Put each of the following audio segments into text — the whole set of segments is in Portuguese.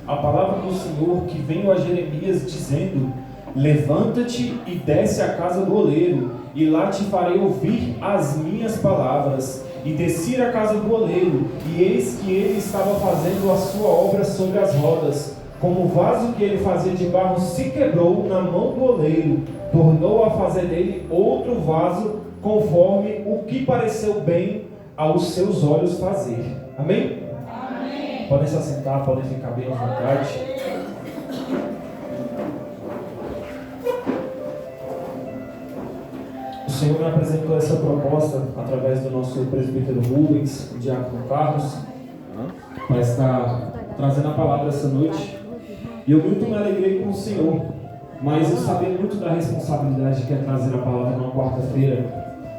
a palavra do Senhor que veio a Jeremias dizendo: levanta-te e desce à casa do oleiro, e lá te farei ouvir as minhas palavras. E desci à casa do oleiro, e eis que ele estava fazendo a sua obra sobre as rodas. Como o vaso que ele fazia de barro se quebrou na mão do oleiro, tornou a fazer dele outro vaso, conforme o que pareceu bem aos seus olhos fazer. Amém? Amém. Podem se assentar, podem ficar bem à vontade. O Senhor me apresentou essa proposta através do nosso presbítero Rubens, o diácono Carlos, para estar trazendo a palavra essa noite. E eu muito me alegrei com o Senhor, mas eu sabia muito da responsabilidade que é trazer a palavra numa quarta-feira,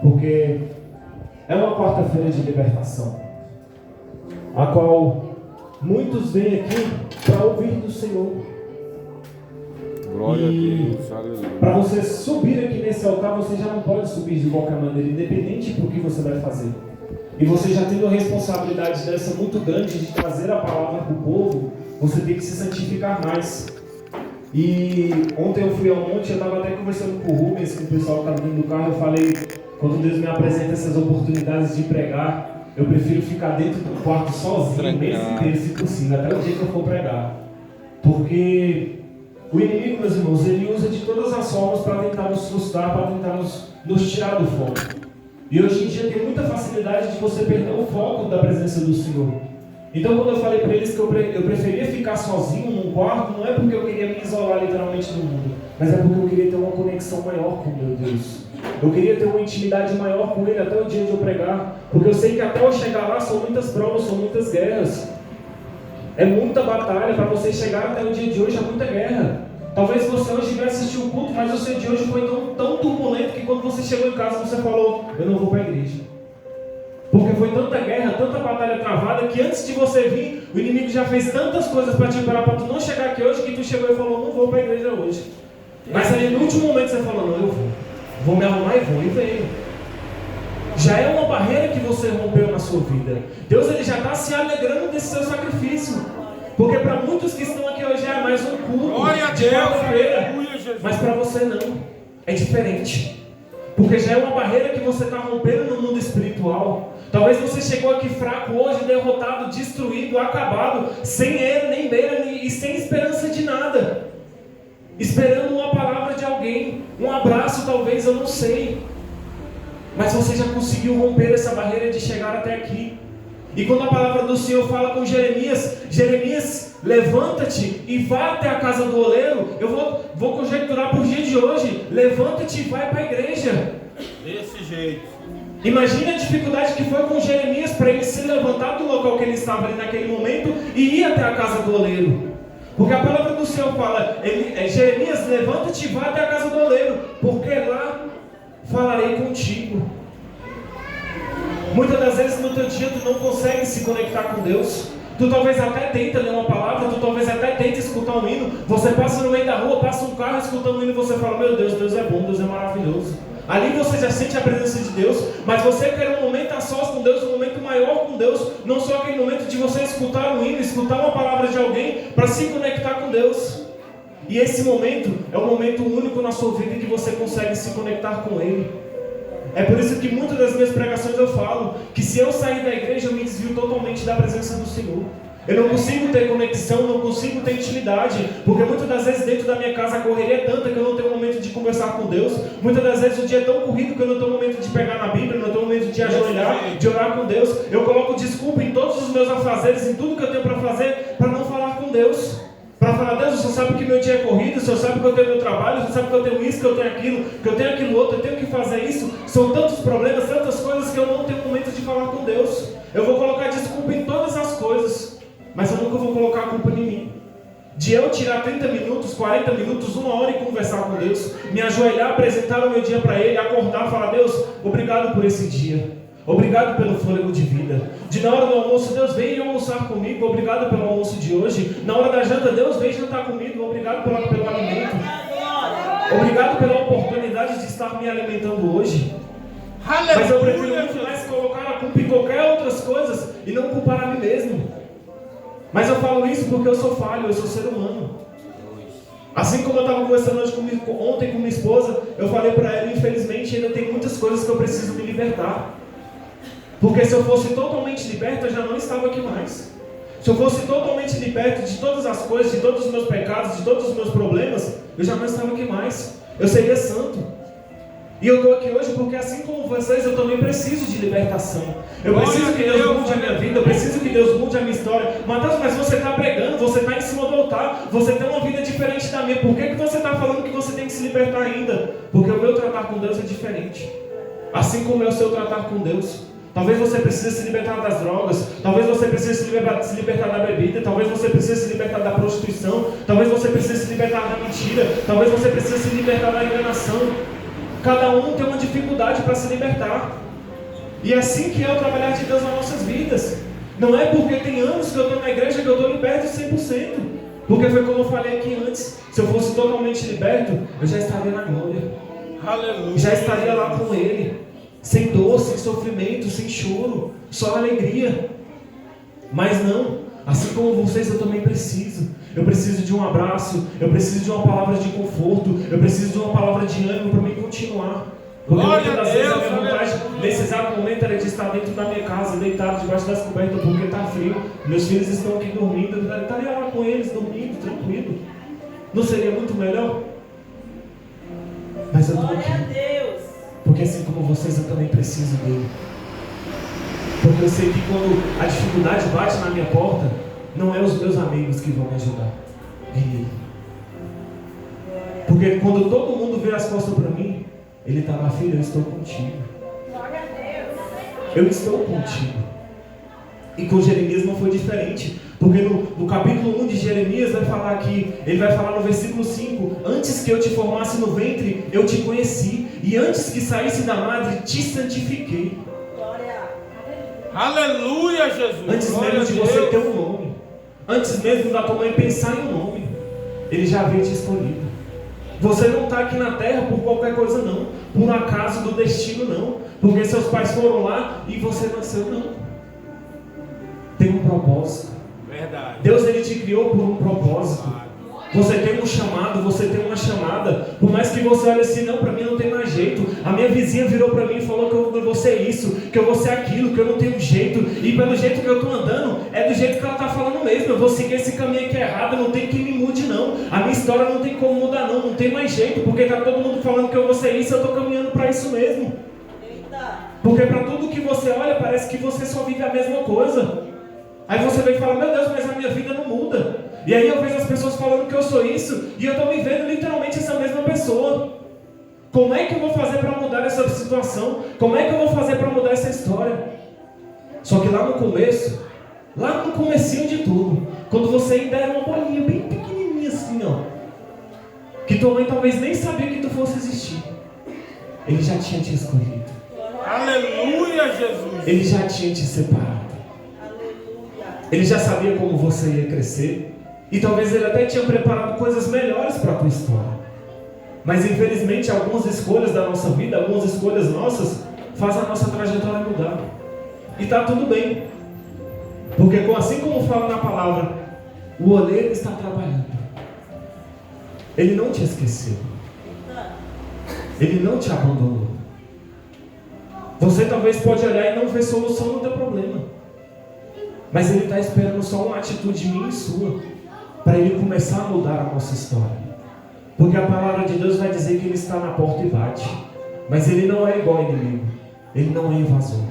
porque é uma quarta-feira de libertação, a qual muitos vêm aqui para ouvir do Senhor. Glória a Deus, aleluia. Para você subir aqui nesse altar, você já não pode subir de qualquer maneira, independente do que você vai fazer. E você já tendo a responsabilidade dessa muito grande de trazer a palavra para o povo, você tem que se santificar mais. E ontem eu fui ao monte, eu estava até conversando com o Rubens, com o pessoal que estava dentro do carro, eu falei, quando Deus me apresenta essas oportunidades de pregar, eu prefiro ficar dentro do quarto sozinho, o mês inteiro, se possível, até o dia que eu for pregar. Porque o inimigo, meus irmãos, ele usa de todas as formas para tentar nos frustrar, para tentar nos tirar do foco. E hoje em dia tem muita facilidade de você perder o foco da presença do Senhor. Então quando eu falei para eles que eu preferia ficar sozinho num quarto, não é porque eu queria me isolar literalmente do mundo, mas é porque eu queria ter uma conexão maior com meu Deus. Eu queria ter uma intimidade maior com Ele até o dia de eu pregar, porque eu sei que até eu chegar lá são muitas provas, são muitas guerras. É muita batalha para você chegar até o dia de hoje, é muita guerra. Talvez você hoje vai assistir o culto, mas o seu dia de hoje foi tão turbulento que quando você chegou em casa você falou, eu não vou para a igreja. Porque foi tanta guerra, tanta batalha travada, que antes de você vir, o inimigo já fez tantas coisas para te parar, para tu não chegar aqui hoje, que tu chegou e falou, não vou para a igreja hoje. Mas aí no último momento você falou, não, eu vou me arrumar e vou, e veio. Já é uma barreira que você rompeu na sua vida. Deus ele já está se alegrando desse seu sacrifício. Porque para muitos que estão aqui hoje é mais um culto de quarta-feira, mas para você não, é diferente. Porque já é uma barreira que você está rompendo no mundo espiritual. Talvez você chegou aqui fraco hoje, derrotado, destruído, acabado, sem era nem beira e sem esperança de nada. Esperando uma palavra de alguém, um abraço talvez, eu não sei. Mas você já conseguiu romper essa barreira de chegar até aqui. E quando a palavra do Senhor fala com Jeremias, Jeremias, levanta-te e vá até a casa do oleiro. Eu vou conjecturar para o dia de hoje, levanta-te e vai para a igreja. Desse jeito. Imagine a dificuldade que foi com Jeremias para ele se levantar do local que ele estava ali naquele momento e ir até a casa do oleiro. Porque a palavra do Senhor fala, Jeremias, levanta-te e vá até a casa do oleiro, porque lá falarei contigo. Muitas das vezes no teu dia tu não consegue se conectar com Deus. Tu talvez até tenta ler uma palavra, tu talvez até tenta escutar um hino. Você passa no meio da rua, passa um carro escutando um hino e você fala, meu Deus, Deus é bom, Deus é maravilhoso. Ali você já sente a presença de Deus, mas você quer um momento a sós com Deus, um momento maior com Deus, não só aquele momento de você escutar um hino, escutar uma palavra de alguém para se conectar com Deus. E esse momento é um momento único na sua vida que você consegue se conectar com Ele. É por isso que muitas das minhas pregações eu falo que se eu sair da igreja eu me desvio totalmente da presença do Senhor. Eu não consigo ter conexão, não consigo ter intimidade, porque muitas das vezes dentro da minha casa a correria é tanta que eu não tenho momento de conversar com Deus. Muitas das vezes o dia é tão corrido que eu não tenho momento de pegar na Bíblia, não tenho momento de ajoelhar, de orar com Deus. Eu coloco desculpa em todos os meus afazeres, em tudo que eu tenho para fazer, para não falar com Deus. Para falar, Deus, o Senhor sabe que meu dia é corrido, o Senhor sabe que eu tenho meu trabalho, o Senhor sabe que eu tenho isso, que eu tenho aquilo, que eu tenho aquilo outro, eu tenho que fazer isso. São tantos problemas, tantas coisas que eu não tenho momento de falar com Deus. Eu vou colocar desculpa em todas as coisas, mas eu nunca vou colocar a culpa em mim. De eu tirar 30 minutos, 40 minutos, 1 hora e conversar com Deus, me ajoelhar, apresentar o meu dia para Ele, acordar, falar, Deus, obrigado por esse dia. Obrigado pelo fôlego de vida. De na hora do almoço, Deus vem almoçar comigo. Obrigado pelo almoço de hoje. Na hora da janta, Deus vem jantar comigo. Obrigado pelo alimento. Obrigado pela oportunidade de estar me alimentando hoje. Mas eu prefiro muito mais colocar a culpa em qualquer outras coisas e não culpar a mim mesmo. Mas eu falo isso porque eu sou falho, eu sou ser humano. Assim como eu estava conversando ontem com minha esposa, eu falei para ela, infelizmente ainda tem muitas coisas que eu preciso me libertar. Porque se eu fosse totalmente liberto, eu já não estava aqui mais. Se eu fosse totalmente liberto de todas as coisas, de todos os meus pecados, de todos os meus problemas, eu já não estava aqui mais. Eu seria santo. E eu estou aqui hoje porque, assim como vocês, eu também preciso de libertação. Eu preciso que Deus mude a minha vida, eu preciso que Deus mude a minha história. Mateus, mas você está pregando, você está em cima do altar, você tem uma vida diferente da minha. Por que você está falando que você tem que se libertar ainda? Porque o meu tratar com Deus é diferente. Assim como é o seu tratar com Deus. Talvez você precise se libertar das drogas, talvez você precise se libertar da bebida, talvez você precise se libertar da prostituição, talvez você precise se libertar da mentira, talvez você precise se libertar da enganação. Cada um tem uma dificuldade para se libertar. E é assim que é o trabalhar de Deus nas nossas vidas. Não é porque tem anos que eu estou na igreja que eu estou liberto 100%. Porque foi como eu falei aqui antes. Se eu fosse totalmente liberto, eu já estaria na glória. Aleluia. Já estaria lá com Ele. Sem dor, sem sofrimento, sem choro. Só alegria. Mas não. Assim como vocês, eu também preciso. Eu preciso de um abraço, eu preciso de uma palavra de conforto, eu preciso de uma palavra de ânimo para me continuar. Porque muitas das vezes a minha vontade, nesse exato momento, era de estar dentro da minha casa, deitado debaixo das cobertas, porque está frio. Meus filhos estão aqui dormindo, eu estaria lá com eles, dormindo, tranquilo. Não seria muito melhor? Mas eu estou aqui. Porque assim como vocês, eu também preciso dele. Porque eu sei que quando a dificuldade bate na minha porta, não é os meus amigos que vão me ajudar, é Ele. Porque quando todo mundo vira as costas para mim, Ele está lá, filho, eu estou contigo. Eu estou contigo. E com Jeremias não foi diferente. Porque no capítulo 1 de Jeremias vai falar aqui, ele vai falar no versículo 5: antes que eu te formasse no ventre, eu te conheci, e antes que saísse da madre, te santifiquei. Aleluia, Jesus. Antes mesmo de você ter um nome, antes mesmo da tua mãe pensar em um nome, Ele já havia te escolhido. Você não está aqui na terra por qualquer coisa não, por acaso do destino não, porque seus pais foram lá e você nasceu não. Tem um propósito. Verdade. Deus, Ele te criou por um propósito. Você tem um chamado, você tem uma chamada. Por mais que você olhe assim, não, para mim não tem mais jeito. A minha vizinha virou para mim e falou que eu vou ser isso, que eu vou ser aquilo, que eu não tenho jeito. E pelo jeito que eu estou andando, é do jeito que ela está falando mesmo. Eu vou seguir esse caminho aqui errado, não tem que me mude não. A minha história não tem como mudar não, não tem mais jeito. Porque está todo mundo falando que eu vou ser isso, eu estou caminhando para isso mesmo. Porque para tudo que você olha, parece que você só vive a mesma coisa. Aí você vem e fala, meu Deus, mas a minha vida não muda. E aí eu vejo as pessoas falando que eu sou isso, e eu estou me vendo literalmente essa mesma pessoa. Como é que eu vou fazer para mudar essa situação? Como é que eu vou fazer para mudar essa história? Só que lá no começo, lá no comecinho de tudo, quando você ainda era uma bolinha bem pequenininha assim, ó, que tua mãe talvez nem sabia que tu fosse existir, Ele já tinha te escolhido. Aleluia, Jesus. Ele já tinha te separado. Ele já sabia como você ia crescer. E talvez Ele até tinha preparado coisas melhores para a tua história. Mas infelizmente algumas escolhas da nossa vida, algumas escolhas nossas, fazem a nossa trajetória mudar. E está tudo bem. Porque assim como fala na palavra, o oleiro está trabalhando. Ele não te esqueceu. Ele não te abandonou. Você talvez pode olhar e não ver solução no teu problema. Mas Ele está esperando só uma atitude minha e sua, para Ele começar a mudar a nossa história. Porque a palavra de Deus vai dizer que Ele está na porta e bate. Mas Ele não é igual ao inimigo. Ele não é invasor.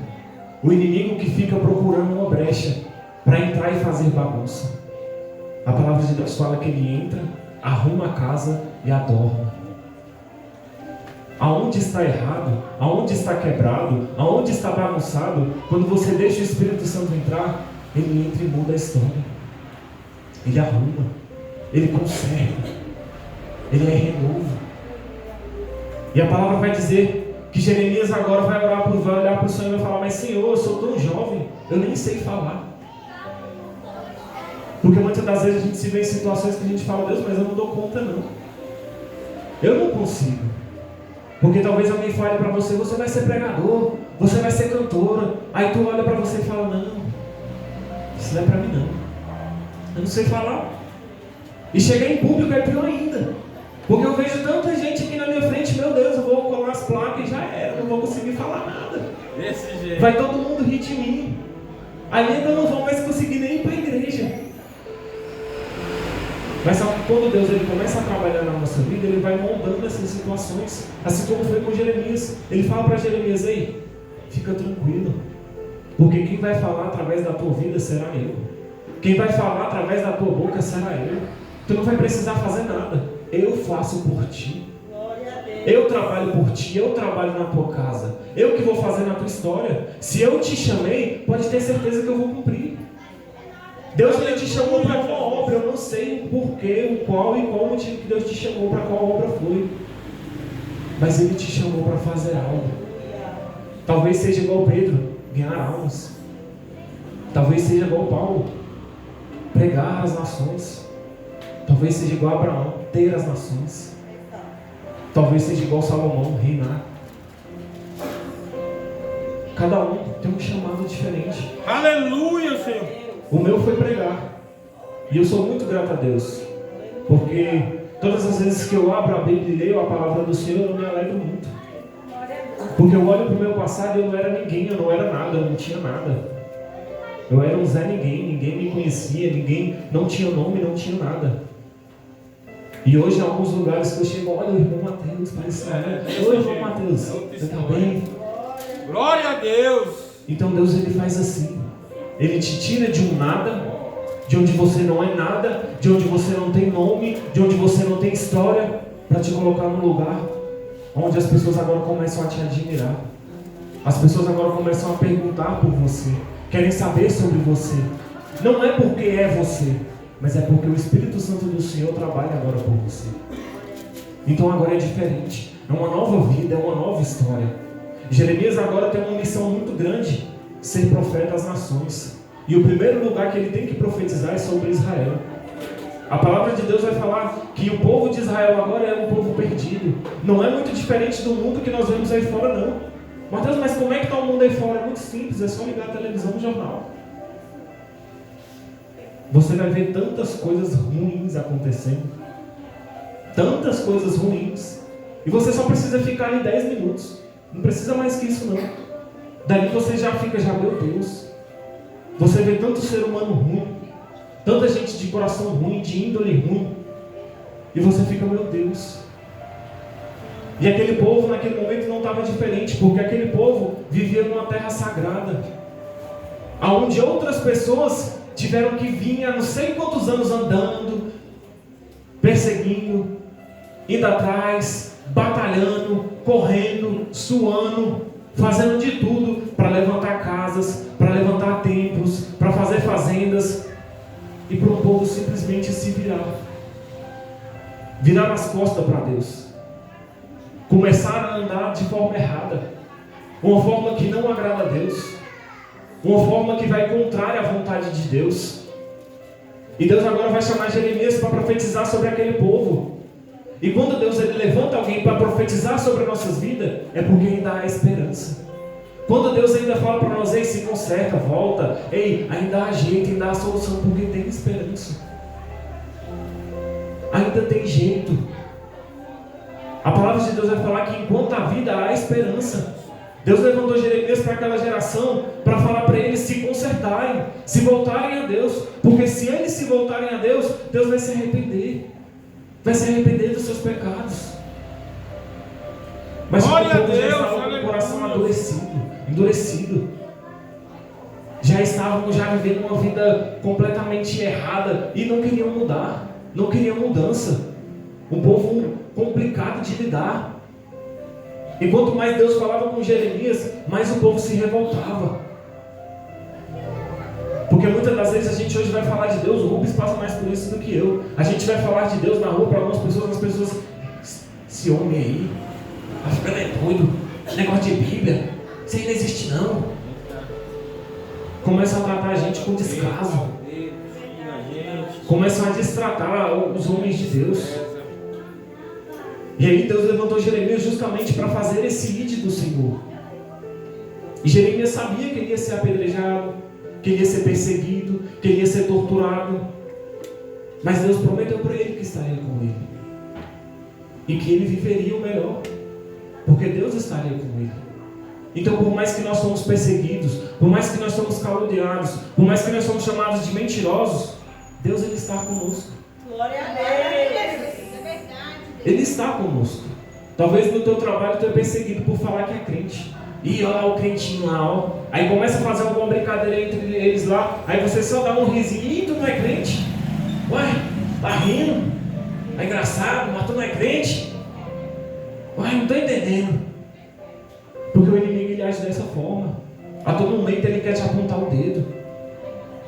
O inimigo que fica procurando uma brecha para entrar e fazer bagunça. A palavra de Deus fala que Ele entra, arruma a casa e adorna. Aonde está errado, aonde está quebrado, aonde está bagunçado, quando você deixa o Espírito Santo entrar, Ele entra e muda a história. Ele arruma, Ele conserta, Ele é renovo. E a palavra vai dizer que Jeremias agora vai olhar para o Senhor e vai falar, mas Senhor, eu sou tão jovem, eu nem sei falar. Porque muitas das vezes a gente se vê em situações que a gente fala, Deus, mas eu não dou conta não. Eu não consigo. Porque talvez alguém fale para você, você vai ser pregador, você vai ser cantora. Aí tu olha para você e fala, não, isso não é para mim não. Eu não sei falar. E chegar em público é pior ainda. Porque eu vejo tanta gente aqui na minha frente, meu Deus, eu vou colar as placas e já era, não vou conseguir falar nada. Desse jeito. Vai todo mundo rir de mim. Aí ainda não vão mais conseguir nem ir para a igreja. Mas só que quando Deus ele começa a trabalhar na nossa vida, Ele vai moldando essas situações. Assim como foi com Jeremias. Ele fala para Jeremias, ei, fica tranquilo. Porque quem vai falar através da tua vida será eu. Quem vai falar através da tua boca será eu. Tu não vai precisar fazer nada. Eu faço por ti. Eu trabalho por ti, eu trabalho na tua casa. Eu que vou fazer na tua história. Se eu te chamei, pode ter certeza que eu vou cumprir. Deus ele te chamou para qual obra? Eu não sei o porquê, o qual e qual motivo que Deus te chamou, para qual obra foi. Mas Ele te chamou para fazer algo. Talvez seja igual Pedro, ganhar almas. Talvez seja igual Paulo, pregar as nações. Talvez seja igual Abraão, ter as nações. Talvez seja igual Salomão, reinar. Cada um tem um chamado diferente. Aleluia, Senhor. O meu foi pregar. E eu sou muito grato a Deus. Porque todas as vezes que eu abro a Bíblia e leio a palavra do Senhor, eu me alegro muito. Porque eu olho para o meu passado e eu não era ninguém, eu não era nada, eu não tinha nada. Eu era um Zé Ninguém, ninguém me conhecia, ninguém não tinha nome, não tinha nada. E hoje em alguns lugares que eu chego, olha o irmão Mateus, parece oi irmão Mateus, você está bem? Glória a Deus. Então Deus ele faz assim. Ele te tira de um nada, de onde você não é nada, de onde você não tem nome, de onde você não tem história, para te colocar num lugar onde as pessoas agora começam a te admirar. As pessoas agora começam a perguntar por você, querem saber sobre você. Não é porque é você, mas é porque o Espírito Santo do Senhor trabalha agora por você. Então agora é diferente, é uma nova vida, é uma nova história. Jeremias agora tem uma missão muito grande, ser profeta às nações. E o primeiro lugar que ele tem que profetizar é sobre Israel. A palavra de Deus vai falar que o povo de Israel agora é um povo perdido. Não é muito diferente do mundo que nós vemos aí fora, não. Mateus, mas como é que está o mundo aí fora? É muito simples, é só ligar a televisão e o jornal. Você vai ver tantas coisas ruins acontecendo. Tantas coisas ruins. E você só precisa ficar ali 10 minutos. Não precisa mais que isso, não. Daí você já fica, meu Deus. Você vê tanto ser humano ruim, tanta gente de coração ruim, de índole ruim, e você fica, meu Deus. E aquele povo naquele momento não estava diferente, porque aquele povo vivia numa terra sagrada, aonde outras pessoas tiveram que vir há não sei quantos anos andando, perseguindo, indo atrás, batalhando, correndo, suando, fazendo de tudo para levantar casas, para levantar templos, para fazer fazendas, e para o povo simplesmente se virar as costas para Deus, começar a andar de forma errada, uma forma que não agrada a Deus, uma forma que vai contrária à vontade de Deus. E Deus agora vai chamar Jeremias para profetizar sobre aquele povo. E quando Deus ele levanta alguém para profetizar sobre as nossas vidas, é porque ainda há esperança. Quando Deus ainda fala para nós, ei, se conserta, volta, ei, ainda há jeito, ainda há solução, porque tem esperança. Ainda tem jeito. A palavra de Deus vai falar que enquanto há vida, há esperança. Deus levantou Jeremias para aquela geração, para falar para eles se consertarem, se voltarem a Deus, porque se eles se voltarem a Deus, Deus vai se arrepender. Vai se arrepender dos seus pecados. Mas o povo já estava com o coração endurecido. Já estavam vivendo uma vida completamente errada e não queriam mudar, não queriam mudança. Um povo complicado de lidar. E quanto mais Deus falava com Jeremias, mais o povo se revoltava. Porque muitas das vezes a gente hoje vai falar de Deus, o Rubens passa mais por isso do que eu. A gente vai falar de Deus na rua para algumas pessoas, as pessoas, esse homem aí, tá ficando doido, negócio de Bíblia, isso aí não existe não. Começam a tratar a gente com descaso. Começam a destratar os homens de Deus. E aí Deus levantou Jeremias justamente para fazer esse ide do Senhor. E Jeremias sabia que ele ia ser apedrejado, que ele ia ser perseguido, que ele ia ser torturado. Mas Deus prometeu para ele que estaria com ele. E que ele viveria o melhor. Porque Deus estaria com ele. Então, por mais que nós somos perseguidos, por mais que nós somos caluniados, por mais que nós somos chamados de mentirosos, Deus, Ele está conosco. Glória a Deus. É verdade. Ele está conosco. Talvez no teu trabalho tu é perseguido por falar que é crente. E olha lá o crentinho lá, ó. Aí começa a fazer alguma brincadeira entre eles lá. Aí você só dá um risinho. Ih, tu não é crente? Ué, tá rindo? É engraçado, mas tu não é crente? Ué, não tô entendendo. Porque o inimigo ele age dessa forma. A todo momento ele quer te apontar o dedo.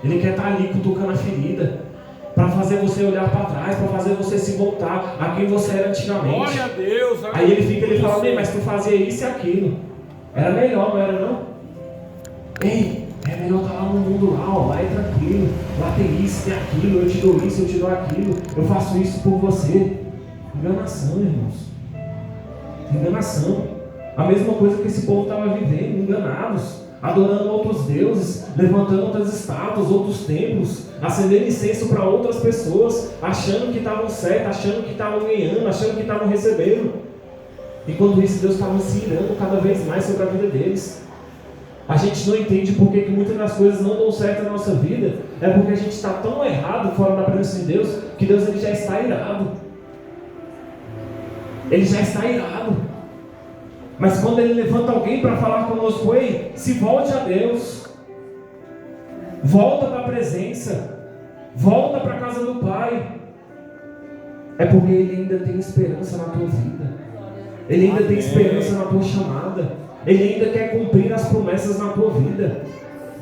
Ele quer estar ali cutucando a ferida. Para fazer você olhar para trás, para fazer você se voltar a quem você era antigamente. Glória a Deus. Aí ele fala, bem, mas tu fazia isso e aquilo. Era melhor, não era não? Ei, é melhor estar lá no mundo lá, ó, lá é tranquilo. Lá tem isso, tem aquilo, eu te dou isso, eu te dou aquilo. Eu faço isso por você. Enganação, irmãos. Enganação. A mesma coisa que esse povo estava vivendo, enganados, adorando outros deuses, levantando outras estátuas, outros templos, acendendo incenso para outras pessoas, achando que estavam certos, achando que estavam ganhando, achando que estavam recebendo. Enquanto isso, Deus estava se irando cada vez mais sobre a vida deles. A gente não entende por que muitas das coisas não dão certo na nossa vida. É porque a gente está tão errado fora da presença de Deus, que Deus ele já está irado. Ele já está irado. Mas quando Ele levanta alguém para falar conosco, ei, se volte a Deus. Volta para a presença. Volta para a casa do Pai. É porque Ele ainda tem esperança na tua vida. Ele ainda tem esperança na tua chamada. Ele ainda quer cumprir as promessas na tua vida.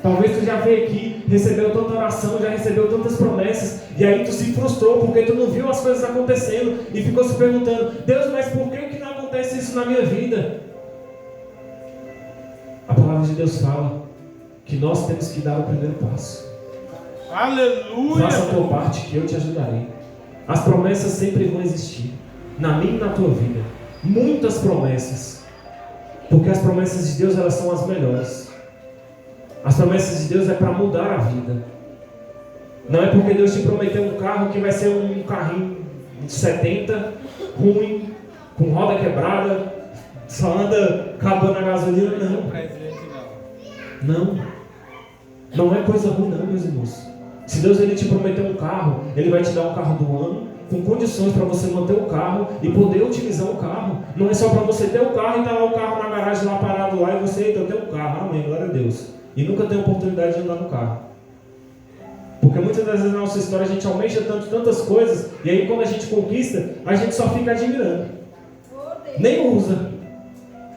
Talvez tu já veio aqui, recebeu tanta oração, já recebeu tantas promessas, e aí tu se frustrou porque tu não viu as coisas acontecendo e ficou se perguntando, Deus, mas por que não acontece isso na minha vida? A palavra de Deus fala que nós temos que dar o primeiro passo. Aleluia! Faça a tua parte que eu te ajudarei. As promessas sempre vão existir, na minha e na tua vida. Muitas promessas. Porque as promessas de Deus, elas são as melhores. As promessas de Deus é para mudar a vida. Não é porque Deus te prometeu um carro que vai ser um carrinho de 70, ruim, com roda quebrada, só anda acabando a gasolina, não. Não é coisa ruim não, meus irmãos. Se Deus ele te prometeu um carro, Ele vai te dar um carro do ano, com condições para você manter o carro e poder utilizar o carro. Não é só para você ter o carro e estar lá o carro na garagem lá parado lá e você, eita, eu tenho um carro, amém, glória a Deus. E nunca tem oportunidade de andar no carro. Porque muitas das vezes na nossa história a gente almeja tantas coisas, e aí quando a gente conquista, a gente só fica admirando. Nem usa.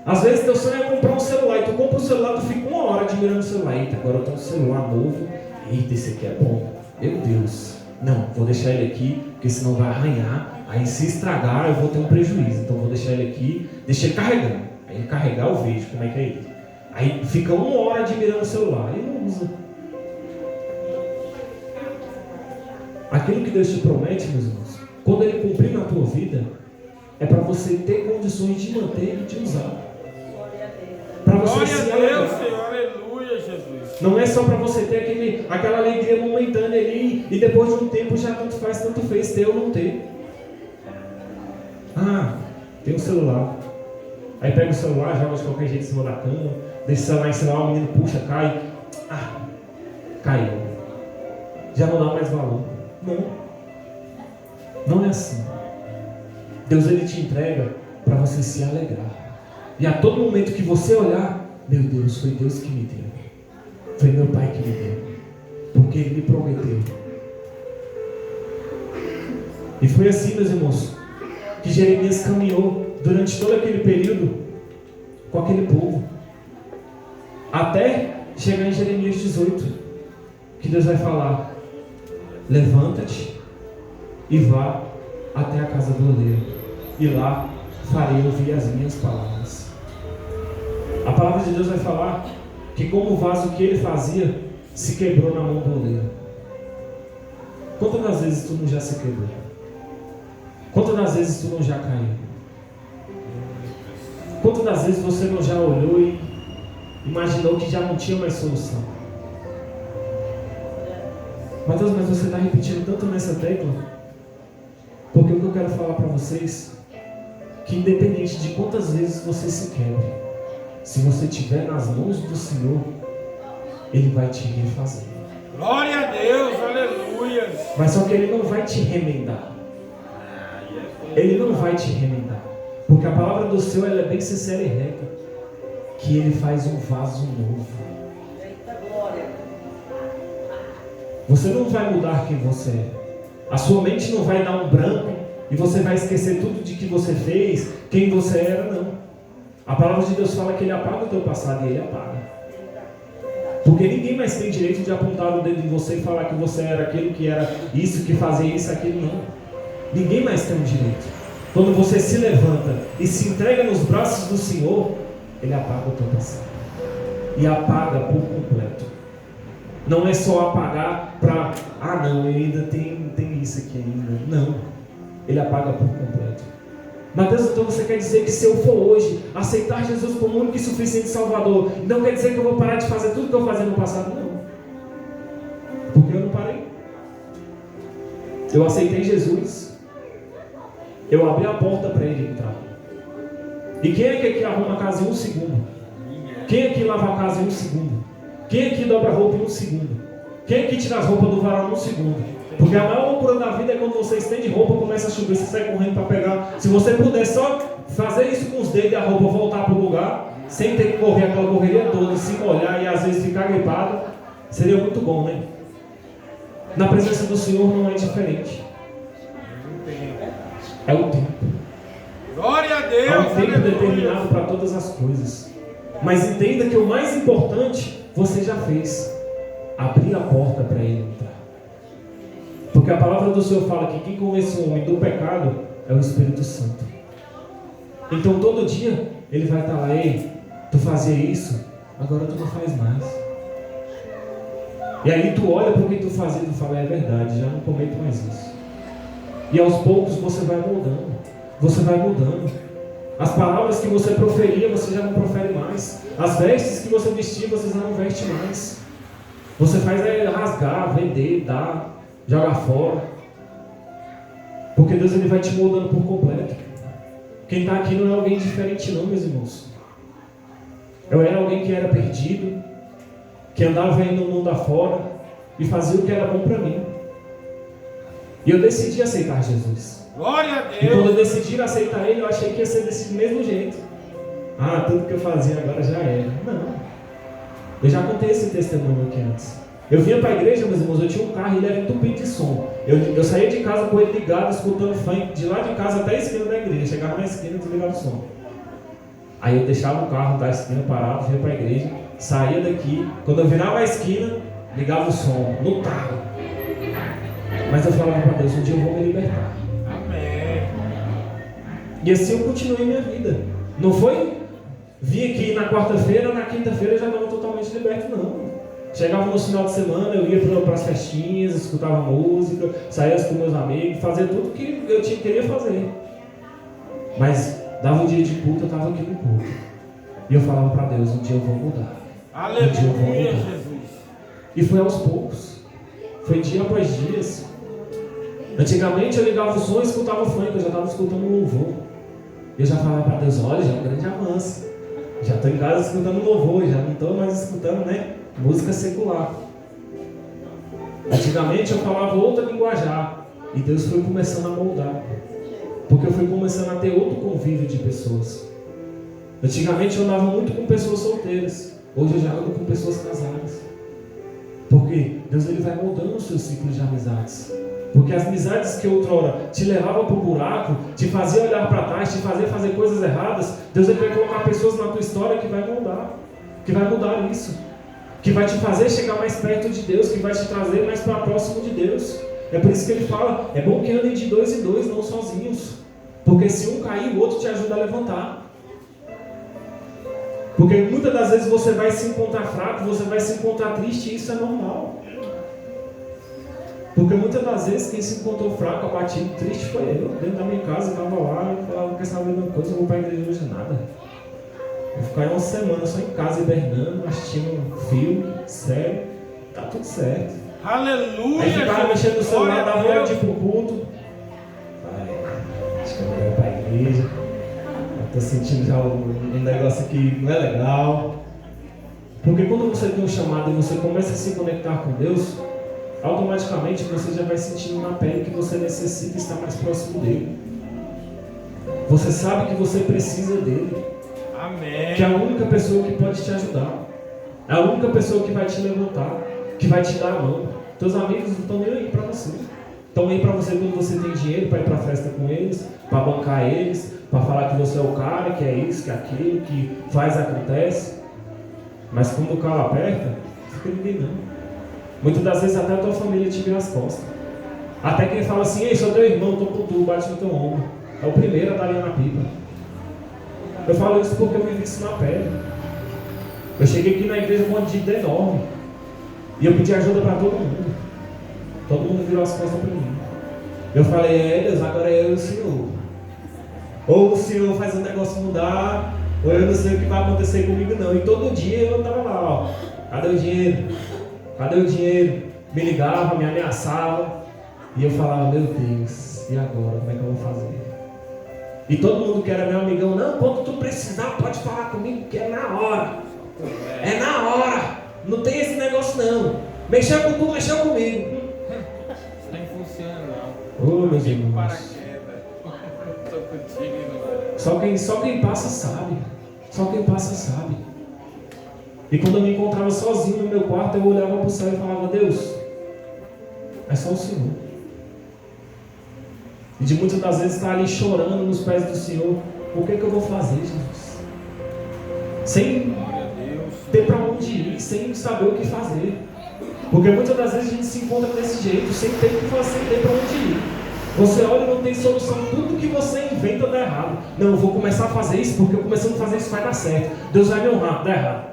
Às vezes teu sonho é comprar um celular, e tu compra um celular, tu fica 1 hora admirando o celular. Eita, agora eu tenho um celular novo. Eita, esse aqui é bom. Meu Deus. Não, vou deixar ele aqui, porque senão vai arranhar. Aí se estragar, eu vou ter um prejuízo. Então vou deixar ele aqui, deixa ele carregando. Aí ele carregar, eu vejo como é que é ele. Aí fica 1 hora admirando o celular e não usa. Aquilo que Deus te promete, meus irmãos, quando Ele cumprir na tua vida, é para você ter condições de manter e de usar. Para você se alegrar. Glória a Deus, Senhor, aleluia, Jesus. Não é só para você ter aquela alegria momentânea ali e depois de um tempo já tanto faz, tanto fez, ter ou não ter. Ah, tem um celular. Aí pega o celular, joga de qualquer jeito em cima da cama, deixa o celular em cima, o menino puxa, cai. Ah, caiu. Já não dá mais valor. Não é assim. Deus ele te entrega para você se alegrar. E a todo momento que você olhar, meu Deus, foi Deus que me deu. Foi meu Pai que me deu. Porque Ele me prometeu. E foi assim, meus irmãos, que Jeremias caminhou durante todo aquele período com aquele povo. Até chegar em Jeremias 18, que Deus vai falar: levanta-te e vá até a casa do oleiro, e lá farei ouvir as minhas palavras. A palavra de Deus vai falar que como o vaso que ele fazia se quebrou na mão do oleiro. Quantas das vezes tu não já se quebrou? Quantas das vezes tu não já caiu? Quantas das vezes você não já olhou e imaginou que já não tinha mais solução? Mateus, mas você está repetindo tanto nessa tecla. Porque o que eu quero falar para vocês, que independente de quantas vezes você se quebre, se você estiver nas mãos do Senhor, Ele vai te refazer. Glória a Deus, aleluia. Mas só que Ele não vai te remendar. Ele não vai te remendar. Porque a palavra do Senhor, ela é bem sincera e reta. Que Ele faz um vaso novo. Você não vai mudar quem você é. A sua mente não vai dar um branco e você vai esquecer tudo de que você fez, quem você era, não. A palavra de Deus fala que Ele apaga o teu passado e Ele apaga. Porque ninguém mais tem direito de apontar o dedo em você e falar que você era aquilo, que era isso, que fazia isso, aquilo, não. Ninguém mais tem um direito. Quando você se levanta e se entrega nos braços do Senhor, Ele apaga o teu passado. E apaga por completo. Não é só apagar para, não, ainda tem isso aqui ainda. Não. Ele apaga por completo. Mateus, então você quer dizer que se eu for hoje aceitar Jesus como único e suficiente Salvador, não quer dizer que eu vou parar de fazer tudo que eu fazia no passado? Não. Porque eu não parei. Eu aceitei Jesus. Eu abri a porta para Ele entrar. E quem é que aqui arruma a casa em 1 segundo? Quem aqui lava a casa em 1 segundo? Quem aqui dobra a roupa em 1 segundo? Quem aqui tira as roupas do varal em 1 segundo? Porque a maior loucura da vida é quando você estende roupa, começa a chover, você sai correndo para pegar. Se você puder só fazer isso com os dedos e a roupa voltar para o lugar, sem ter que correr aquela correria toda, se molhar e às vezes ficar gripado, seria muito bom, né? Na presença do Senhor não é diferente. É o tempo. Glória a Deus. É um tempo determinado para todas as coisas. Mas entenda que o mais importante você já fez. Abrir a porta para Ele entrar. Porque a palavra do Senhor fala que quem convence o homem do pecado é o Espírito Santo. Então todo dia Ele vai estar lá, ei, tu fazia isso, agora tu não faz mais. E aí tu olha para o que tu fazia e tu fala, é verdade, já não cometo mais isso. E aos poucos você vai mudando. Você vai mudando. As palavras que você proferia, você já não profere mais. As vestes que você vestia, você já não veste mais. Você faz rasgar, vender, dar, jogar fora. Porque Deus ele vai te moldando por completo. Quem está aqui não é alguém diferente não, meus irmãos. Eu era alguém que era perdido, que andava aí no mundo afora e fazia o que era bom para mim. E eu decidi aceitar Jesus. Glória a Deus. E quando eu decidi aceitar Ele, eu achei que ia ser desse mesmo jeito. Tudo que eu fazia agora já era. Não. Eu já contei esse testemunho aqui antes. Eu vinha para a igreja, meus irmãos, eu tinha um carro e ele era entupido de som. Eu saía de casa com ele ligado, escutando funk, de lá de casa até a esquina da igreja. Chegava na esquina e desligava o som. Aí eu deixava o carro da esquina parado, vinha para a igreja, saía daqui. Quando eu virava a esquina, ligava o som, no carro. Mas eu falava para Deus, um dia eu vou me libertar. Amém. E assim eu continuei minha vida. Não foi? Vim aqui na quarta-feira, na quinta-feira eu já estava totalmente liberto, não. Chegava no final de semana, eu ia para as festinhas, escutava música, saía com meus amigos, fazia tudo que eu queria fazer. Mas dava um dia de culto, eu estava aqui no culto. E eu falava para Deus, um dia eu vou mudar. Aleluia, um dia eu vou mudar. Jesus. E foi aos poucos. Foi dia após dias. Antigamente eu ligava o som e escutava funk, eu já estava escutando louvor. Eu já falava para Deus, olha, já é um grande avanço. Já estou em casa escutando louvor, já não estou mais escutando, música secular. Antigamente eu falava outra linguajar. E Deus foi começando a moldar. Porque eu fui começando a ter outro convívio de pessoas. Antigamente eu andava muito com pessoas solteiras. Hoje eu já ando com pessoas casadas. Porque Deus ele vai moldando o seu ciclo de amizades. Porque as amizades que outrora te levavam para o buraco, te fazia olhar para trás, te fazia fazer coisas erradas, Deus ele vai colocar pessoas na tua história que vai moldar, que vai mudar isso, que vai te fazer chegar mais perto de Deus, que vai te trazer mais para próximo de Deus. É por isso que ele fala, é bom que andem de 2 em 2, não sozinhos. Porque se um cair, o outro te ajuda a levantar. Porque muitas das vezes você vai se encontrar fraco, você vai se encontrar triste, e isso é normal. Porque muitas das vezes quem se encontrou fraco, abatido, triste foi eu. Dentro da minha casa, eu estava lá e falava, não quer saber de uma coisa, eu vou para a igreja hoje nada. Vou ficar uma semana só em casa hibernando, assistindo um filme, série, tá tudo certo. Aleluia. Aí ficava mexendo no celular, dava hora de ir pro culto. Acho que eu vou ir para a igreja. Eu tô sentindo já um negócio que não é legal. Porque quando você tem um chamado e você começa a se conectar com Deus, automaticamente você já vai sentindo na pele que você necessita estar mais próximo dele. Você sabe que você precisa dele. Amém. Que é a única pessoa que pode te ajudar. É a única pessoa que vai te levantar, que vai te dar a mão. Teus amigos não estão nem aí para você. Estão aí para você quando você tem dinheiro para ir para a festa com eles, para bancar eles, para falar que você é o cara, que é isso, que é aquilo, que faz, acontece. Mas quando o calo aperta, não fica ninguém não. Muitas das vezes até a tua família te vira as costas. Até quem fala assim, ei, sou teu irmão, tô com tu, bate no teu ombro. É o primeiro a dar linha na pipa. Eu falo isso porque eu vivi isso na pele. Eu cheguei aqui na igreja com uma dívida enorme. E eu pedi ajuda para todo mundo. Todo mundo virou as costas para mim. Eu falei, Deus, agora é eu e o Senhor. Ou o Senhor faz o negócio mudar, ou eu não sei o que vai acontecer comigo não. E todo dia eu estava lá, ó, cadê o dinheiro? Cadê o dinheiro? Me ligava, me ameaçava. E eu falava, meu Deus, e agora? Como é que eu vou fazer? E todo mundo que era meu amigão, não, quando tu precisar, pode falar comigo, que é na hora. É na hora. Não tem esse negócio não. Mexeu com tu, mexeu comigo. Nem funciona não. Ô, meus irmãos. Tô contigo, Só quem passa sabe. Só quem passa sabe. E quando eu me encontrava sozinho no meu quarto, eu olhava para o céu e falava, Deus, é só o Senhor. E de muitas das vezes estar ali chorando nos pés do Senhor. O que é que eu vou fazer, Jesus? Sem ter para onde ir, sem saber o que fazer. Porque muitas das vezes a gente se encontra desse jeito, sem ter o que fazer, sem ter para onde ir. Você olha e não tem solução, tudo que você inventa dá errado. Não, eu vou começar a fazer isso, porque eu começando a fazer isso vai dar certo. Deus vai me honrar, dá errado.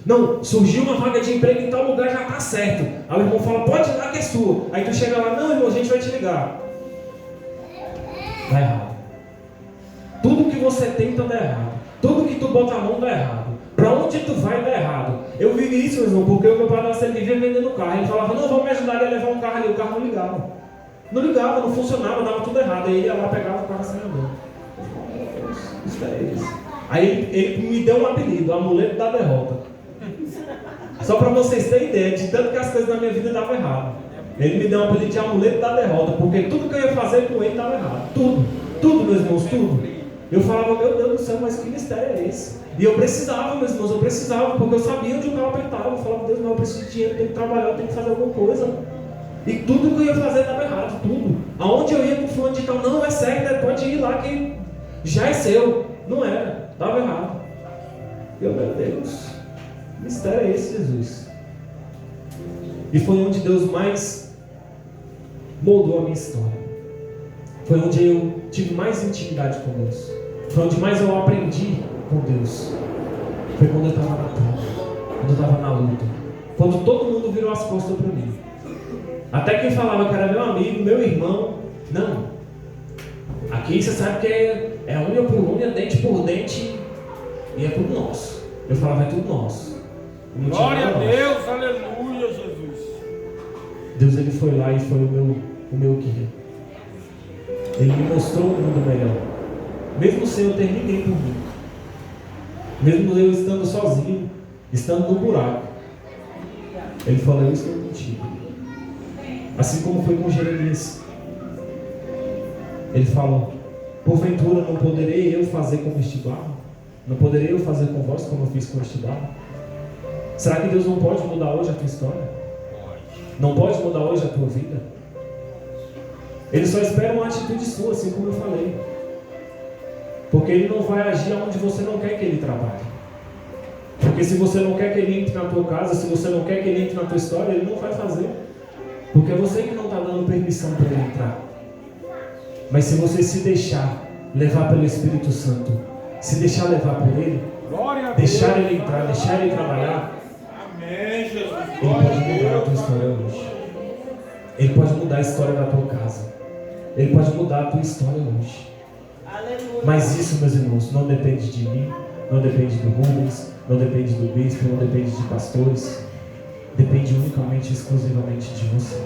Não, surgiu uma vaga de emprego em tal lugar, já está certo. Aí o irmão fala, pode ir lá que é sua. Aí tu chega lá, não irmão, a gente vai te ligar. Dá errado. Tudo que você tenta dá errado. Tudo que tu bota a mão dá errado. Para onde tu vai dá errado. Eu vivi isso, meu irmão, porque o meu padrasto vivia vendendo carro. Ele falava, não, vamos me ajudar a levar um carro ali. O carro não ligava. Não ligava, não funcionava, dava tudo errado. Aí ele ia lá, pegava o carro sem andando. Isso é isso. Aí ele me deu um apelido, amuleto da derrota. Só para vocês terem ideia, de tanto que as coisas na minha vida davam errado. Ele me deu um apelido de amuleto da derrota, porque tudo que eu ia fazer com ele dava errado. Tudo, meus irmãos, tudo. Eu falava, meu Deus do céu, mas que mistério é esse? E eu precisava, meus irmãos, porque eu sabia onde o carro apertava. Eu falava, Deus, mas eu preciso de dinheiro, eu tenho que trabalhar, eu tenho que fazer alguma coisa. E tudo que eu ia fazer dava errado, tudo. Aonde eu ia com fulano de tal, não, é certo, pode ir lá que já é seu. Não era, dava errado. E eu, meu Deus, que mistério é esse, Jesus? E foi onde Deus mais moldou a minha história. Foi onde eu tive mais intimidade com Deus. Foi onde mais eu aprendi com Deus. Foi quando eu estava na prova, quando eu estava na luta, quando todo mundo virou as costas para mim. Até quem falava que era meu amigo, meu irmão, não. Aqui você sabe que é unha por unha, dente por dente, e é tudo nosso. Eu falava, é tudo nosso. Glória a Deus, aleluia, Jesus. Deus, ele foi lá e foi o meu guia. Ele me mostrou um mundo melhor. Mesmo sem eu ter ninguém por mim. Mesmo eu estando sozinho, estando no buraco. Ele falou, eu estou contigo. Assim como foi com Jeremias. Ele falou, porventura não poderei eu fazer como este barro? Não poderei eu fazer com vós como eu fiz com este barro? Será que Deus não pode mudar hoje a tua história? Não pode mudar hoje a tua vida? Ele só espera uma atitude sua, assim como eu falei. Porque Ele não vai agir onde você não quer que Ele trabalhe. Porque se você não quer que Ele entre na tua casa, se você não quer que Ele entre na tua história, Ele não vai fazer. Porque é você que não está dando permissão para Ele entrar. Mas se você se deixar levar pelo Espírito Santo, se deixar levar por Ele, deixar Ele entrar, deixar Ele trabalhar, Amém, Jesus. Ele pode mudar a tua história hoje. Ele pode mudar a história da tua casa. Ele pode mudar a tua história hoje. Aleluia. Mas isso, meus irmãos, não depende de mim, não depende do Rubens, não depende do bispo, não depende de pastores. depende unicamente e exclusivamente de você.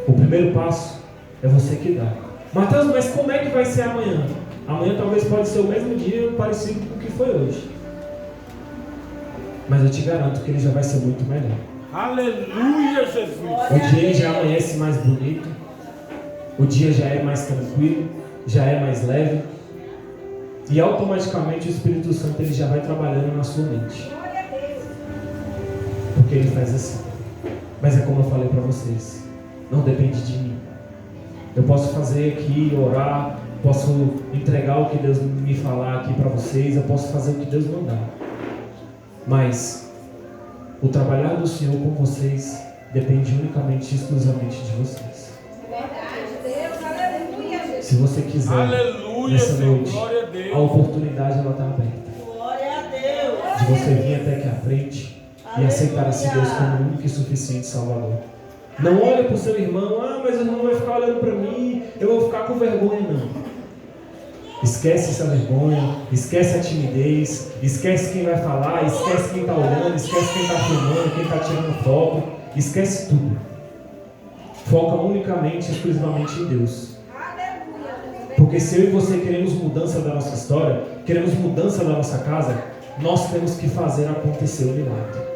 O primeiro passo é você que dá. Mateus, mas como é que vai ser amanhã? Amanhã talvez pode ser o mesmo dia parecido com o que foi hoje. Mas eu te garanto que ele já vai ser muito melhor. Aleluia, Jesus. O dia já amanhece mais bonito. O dia já é mais tranquilo. Já é mais leve. E automaticamente o Espírito Santo ele já vai trabalhando na sua mente. Porque ele faz assim. Mas é como eu falei para vocês. Não depende de mim. Eu posso fazer aqui, orar. Posso entregar o que Deus me falar aqui para vocês. Eu posso fazer o que Deus mandar. Mas o trabalhar do Senhor com vocês depende unicamente e exclusivamente de vocês. Se você quiser, aleluia, nessa Senhor, noite, glória a Deus. a oportunidade ela está aberta. Glória a Deus. De você vir até aqui à frente e aceitar esse Deus como o único e suficiente Salvador. Não olhe para o seu irmão, mas o irmão vai ficar olhando para mim, eu vou ficar com vergonha, não. Esquece essa vergonha, esquece a timidez, esquece quem vai falar, esquece quem está olhando, esquece quem está filmando, quem está tirando foto, esquece tudo. Foca unicamente e exclusivamente em Deus. Porque se eu e você queremos mudança da nossa história, queremos mudança da nossa casa, nós temos que fazer acontecer o milagre.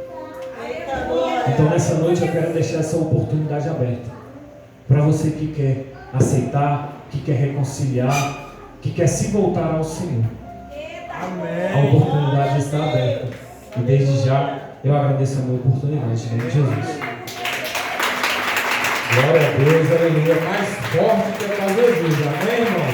Então nessa noite eu quero deixar essa oportunidade aberta. Para você que quer aceitar, que quer reconciliar, que quer se voltar ao Senhor. Amém. A oportunidade está aberta. E desde já eu agradeço a minha oportunidade, em nome de Jesus. Glória a Deus, aleluia. Mais forte que é Jesus, amém, irmão?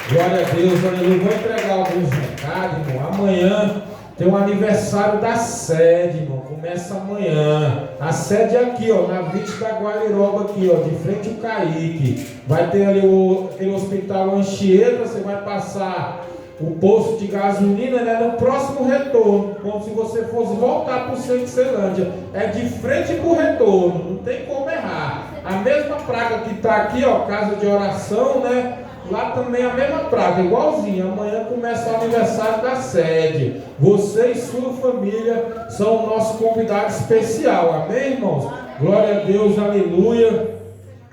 Glória a Deus, aleluia. Vou entregar alguns recados, irmão. Amanhã tem um aniversário da sede, irmão. Começa amanhã. A sede é aqui, ó, na Vite da Guariroba, aqui, ó, de frente ao Caíque. Vai ter ali aquele hospital Anchieta, você vai passar o posto de gasolina, né, no próximo retorno, como se você fosse voltar para o centro de Ceilândia. É de frente para o retorno, não tem como errar. A mesma praga que está aqui, ó, casa de oração, né? Lá também a mesma praga, igualzinho. Amanhã começa o aniversário da sede. Você e sua família são o nosso convidado especial, amém, irmãos? Glória a Deus, aleluia.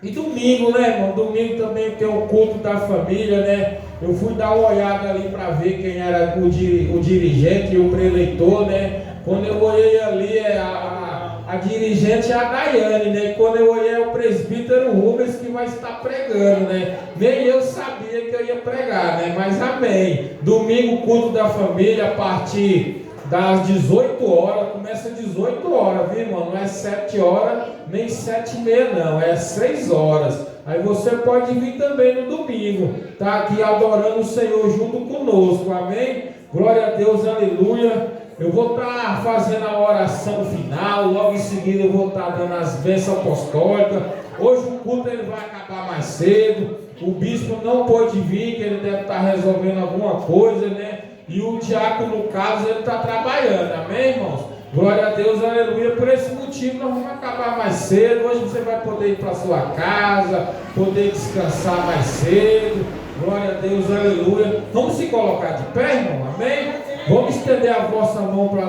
E domingo, né, irmão? Domingo também tem o culto da família, né? Eu fui dar uma olhada ali para ver quem era o dirigente e o preleitor, né? Quando eu olhei ali, a dirigente é a Daiane, né? E quando eu olhei, é o presbítero Rubens que vai estar pregando, né? Nem eu sabia que eu ia pregar, né? Mas amém. Domingo, culto da família, a partir das 18 horas, começa às 18 horas, viu, irmão? Não é 7 horas, nem 7h30, não, é 6 horas. Aí você pode vir também no domingo, tá aqui adorando o Senhor junto conosco, amém? Glória a Deus, aleluia. Eu vou estar fazendo a oração final, logo em seguida eu vou estar dando as bênçãos apostólicas. Hoje o culto ele vai acabar mais cedo, o bispo não pôde vir, que ele deve estar resolvendo alguma coisa, né? E o diácono, no caso, ele está trabalhando, amém, irmãos? Glória a Deus, aleluia. Por esse motivo nós vamos acabar mais cedo. Hoje você vai poder ir para sua casa, poder descansar mais cedo. Glória a Deus, aleluia. Vamos se colocar de pé, irmão, amém? Vamos estender a vossa mão para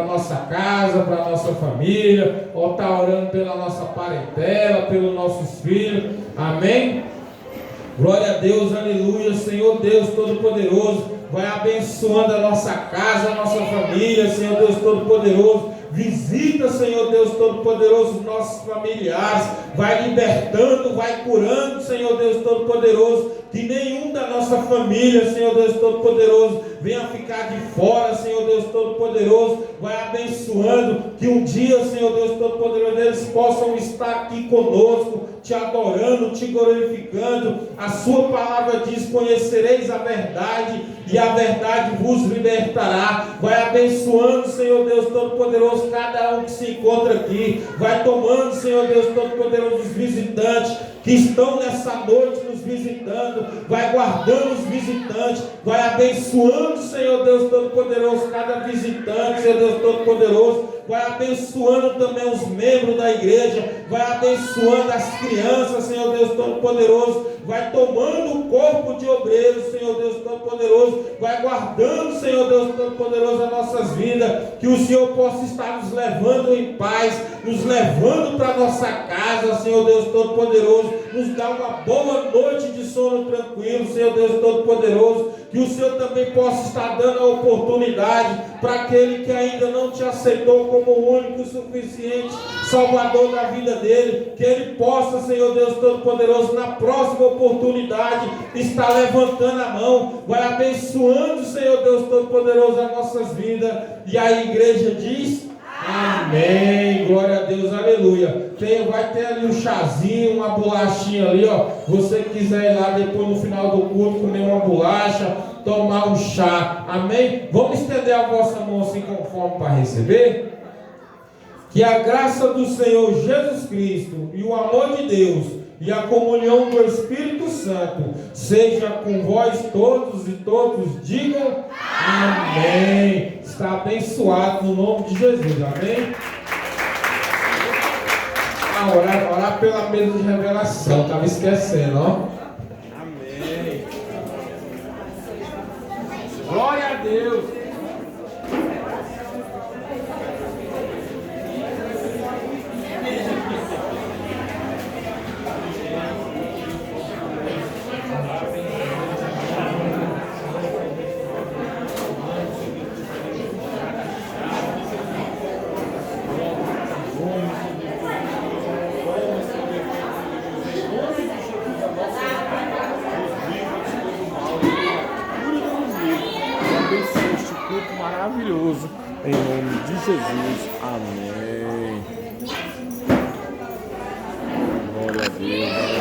a nossa casa, para a nossa família. Ou está orando pela nossa parentela, pelos nossos filhos, amém? Glória a Deus, aleluia. Senhor Deus Todo-Poderoso, vai abençoando a nossa casa, a nossa família, Senhor Deus Todo-Poderoso. Visita, Senhor Deus Todo-Poderoso, os nossos familiares. Vai libertando, vai curando, Senhor Deus Todo-Poderoso. Que nenhum da nossa família, Senhor Deus Todo-Poderoso, venha ficar de fora, Senhor Deus Todo-Poderoso. Vai abençoando, que um dia, Senhor Deus Todo-Poderoso, eles possam estar aqui conosco, te adorando, te glorificando. A sua palavra diz: conhecereis a verdade, e a verdade vos libertará. Vai abençoando, Senhor Deus Todo-Poderoso, cada um que se encontra aqui. Vai tomando, Senhor Deus Todo-Poderoso, os visitantes que estão nessa noite nos visitando. Vai guardando os visitantes. Vai abençoando, Senhor Deus Todo-Poderoso, cada visitante, Senhor Deus Todo-Poderoso. vai abençoando também os membros da igreja, vai abençoando as crianças, Senhor Deus Todo-Poderoso, vai tomando o corpo de obreiros, Senhor Deus Todo-Poderoso, vai guardando, Senhor Deus Todo-Poderoso, as nossas vidas, que o Senhor possa estar nos levando em paz, nos levando para a nossa casa, Senhor Deus Todo-Poderoso, nos dá uma boa noite de sono tranquilo, Senhor Deus Todo-Poderoso, que o Senhor também possa estar dando a oportunidade para aquele que ainda não te aceitou como o único e suficiente Salvador da vida dele, que ele possa, Senhor Deus Todo-Poderoso, na próxima oportunidade, estar levantando a mão, vai abençoando, Senhor Deus Todo-Poderoso, as nossas vidas, e a igreja diz: amém, glória a Deus, aleluia. Vai ter ali um chazinho, uma bolachinha ali, ó. Você que quiser ir lá depois no final do culto comer uma bolacha, tomar um chá, amém? Vamos estender a vossa mão assim conforme para receber. Que a graça do Senhor Jesus Cristo e o amor de Deus e a comunhão do Espírito Santo seja com vós todos e todos digam amém. Está abençoado no nome de Jesus, amém? Orar pela mesa de revelação, estava esquecendo, ó. Amém. Glória a Deus. Maravilhoso, em nome de Jesus, amém. Glória a Deus.